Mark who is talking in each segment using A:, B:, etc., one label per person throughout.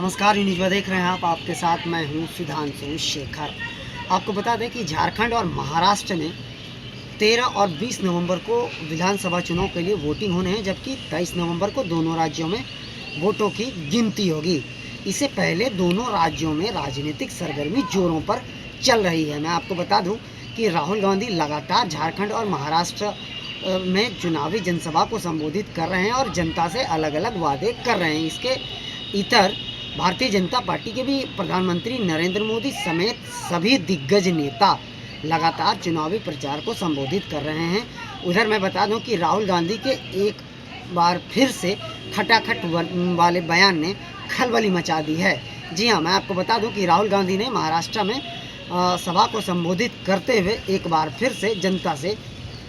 A: नमस्कार, न्यूज़ में देख रहे हैं आप। आपके साथ मैं हूं सुधांशु शेखर। आपको बता दें कि झारखंड और महाराष्ट्र में 13 और 20 नवंबर को विधानसभा चुनाव के लिए वोटिंग होने हैं, जबकि 23 नवंबर को दोनों राज्यों में वोटों की गिनती होगी। इससे पहले दोनों राज्यों में राजनीतिक सरगर्मी जोरों पर चल रही है। मैं आपको बता दूं कि राहुल गांधी लगातार झारखंड और महाराष्ट्र में चुनावी जनसभा को संबोधित कर रहे हैं और जनता से अलग अलग वादे कर रहे हैं। इसके इतर भारतीय जनता पार्टी के भी प्रधानमंत्री नरेंद्र मोदी समेत सभी दिग्गज नेता लगातार चुनावी प्रचार को संबोधित कर रहे हैं। उधर मैं बता दूं कि राहुल गांधी के एक बार फिर से खटाखट वाले बयान ने खलबली मचा दी है। जी हाँ, मैं आपको बता दूं कि राहुल गांधी ने महाराष्ट्र में सभा को संबोधित करते हुए एक बार फिर से जनता से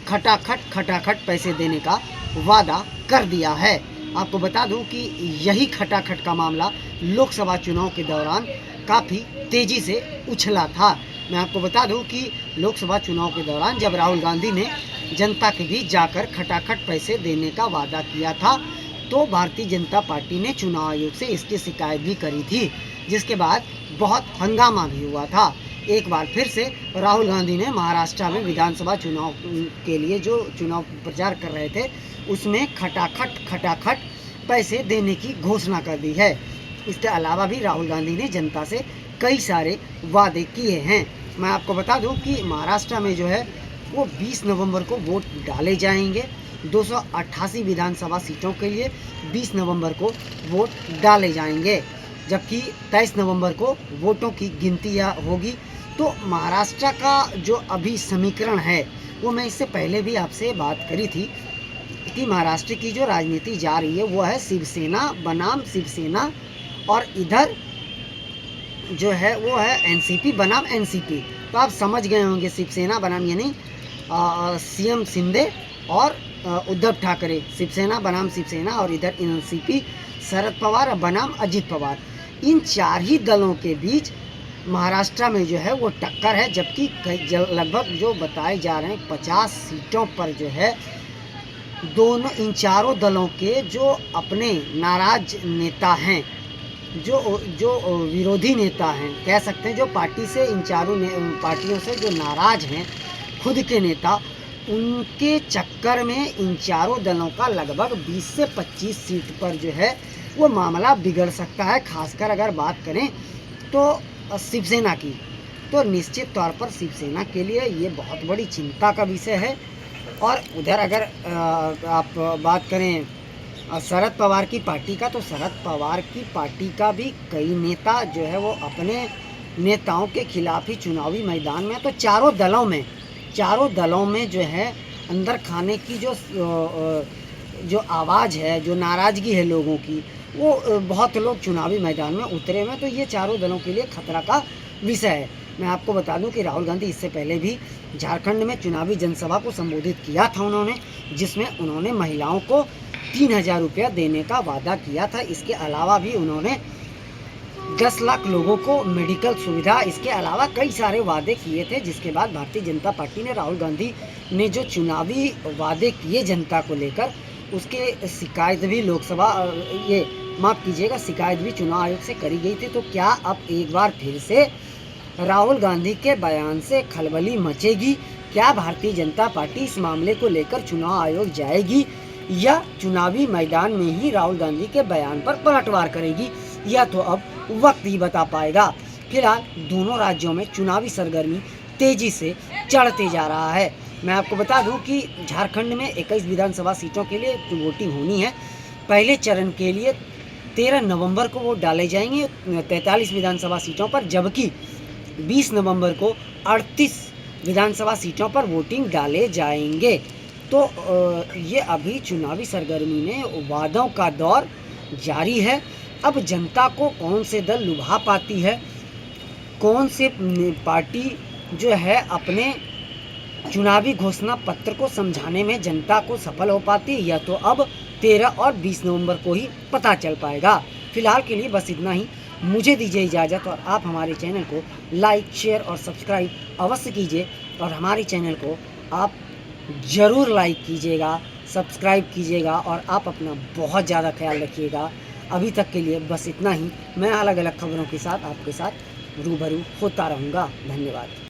A: खटाखट पैसे देने का वादा कर दिया है। आपको बता दूं कि यही खटाखट का मामला लोकसभा चुनाव के दौरान काफ़ी तेज़ी से उछला था। मैं आपको बता दूं कि लोकसभा चुनाव के दौरान जब राहुल गांधी ने जनता के बीच जाकर खटाखट पैसे देने का वादा किया था, तो भारतीय जनता पार्टी ने चुनाव आयोग से इसकी शिकायत भी करी थी, जिसके बाद बहुत हंगामा भी हुआ था। एक बार फिर से राहुल गांधी ने महाराष्ट्र में विधानसभा चुनाव के लिए जो चुनाव प्रचार कर रहे थे, उसमें खटाखट पैसे देने की घोषणा कर दी है। इसके अलावा भी राहुल गांधी ने जनता से कई सारे वादे किए हैं। मैं आपको बता दूं कि महाराष्ट्र में जो है वो 20 नवंबर को वोट डाले जाएंगे। 288 विधानसभा सीटों के लिए 20 नवंबर को वोट डाले जाएंगे, जबकि 23 नवंबर को वोटों की गिनती होगी। तो महाराष्ट्र का जो अभी समीकरण है, वो मैं इससे पहले भी आपसे बात करी थी कि महाराष्ट्र की जो राजनीति जा रही है वो है शिवसेना बनाम शिवसेना, और इधर जो है वो है एनसीपी बनाम एनसीपी। तो आप समझ गए होंगे, शिवसेना बनाम यानी सीएम शिंदे और उद्धव ठाकरे, शिवसेना बनाम शिवसेना, और इधर एनसीपी शरद पवार बनाम अजित पवार। इन चार ही दलों के बीच महाराष्ट्र में जो है वो टक्कर है, जबकि लगभग जो बताए जा रहे हैं 50 सीटों पर जो है दोनों इन चारों दलों के जो अपने नाराज नेता हैं, जो विरोधी नेता हैं, कह सकते हैं जो पार्टी से इन चारों पार्टियों से जो नाराज हैं खुद के नेता, उनके चक्कर में इन चारों दलों का लगभग 20 से 25 सीट पर जो है वो मामला बिगड़ सकता है। खासकर अगर बात करें तो शिवसेना की, तो निश्चित तौर पर शिवसेना के लिए ये बहुत बड़ी चिंता का विषय है। और उधर अगर आप बात करें शरद पवार की पार्टी का, तो शरद पवार की पार्टी का भी कई नेता जो है वो अपने नेताओं के खिलाफ ही चुनावी मैदान में, तो चारों दलों में जो है अंदर खाने की जो आवाज़ है, जो नाराज़गी है लोगों की, वो बहुत लोग चुनावी मैदान में उतरे हुए हैं। तो ये चारों दलों के लिए खतरा का विषय है। मैं आपको बता दूं कि राहुल गांधी इससे पहले भी झारखंड में चुनावी जनसभा को संबोधित किया था उन्होंने, जिसमें उन्होंने महिलाओं को 3000 रुपया देने का वादा किया था। इसके अलावा भी उन्होंने 10 लाख लोगों को मेडिकल सुविधा, इसके अलावा कई सारे वादे किए थे, जिसके बाद भारतीय जनता पार्टी ने राहुल गांधी ने जो चुनावी वादे किए जनता को लेकर, उसके शिकायत भी शिकायत भी चुनाव आयोग से करी गई थी। तो क्या अब एक बार फिर से राहुल गांधी के बयान से खलबली मचेगी? क्या भारतीय जनता पार्टी इस मामले को लेकर चुनाव आयोग जाएगी, या चुनावी मैदान में ही राहुल गांधी के बयान पर पलटवार करेगी? या तो अब वक्त ही बता पाएगा। फिलहाल दोनों राज्यों में चुनावी सरगर्मी तेजी से चढ़ते जा रहा है। मैं आपको बता दूं कि झारखंड में 21 विधानसभा सीटों के लिए वोटिंग होनी है। पहले चरण के लिए 13 नवंबर को वोट डाले जाएंगे 43 विधानसभा सीटों पर, जबकि 20 नवंबर को 38 विधानसभा सीटों पर वोटिंग डाले जाएंगे। तो ये अभी चुनावी सरगर्मी में वादों का दौर जारी है। अब जनता को कौन से दल लुभा पाती है, कौन से पार्टी जो है अपने चुनावी घोषणा पत्र को समझाने में जनता को सफल हो पाती है, या तो अब 13 और 20 नवंबर को ही पता चल पाएगा। फिलहाल के लिए बस इतना ही। मुझे दीजिए इजाज़त, और आप हमारे चैनल को लाइक, शेयर और सब्सक्राइब अवश्य कीजिए, और हमारे चैनल को आप ज़रूर लाइक कीजिएगा, सब्सक्राइब कीजिएगा, और आप अपना बहुत ज़्यादा ख्याल रखिएगा। अभी तक के लिए बस इतना ही। मैं अलग अलग खबरों के साथ आपके साथ रूबरू होता रहूँगा। धन्यवाद।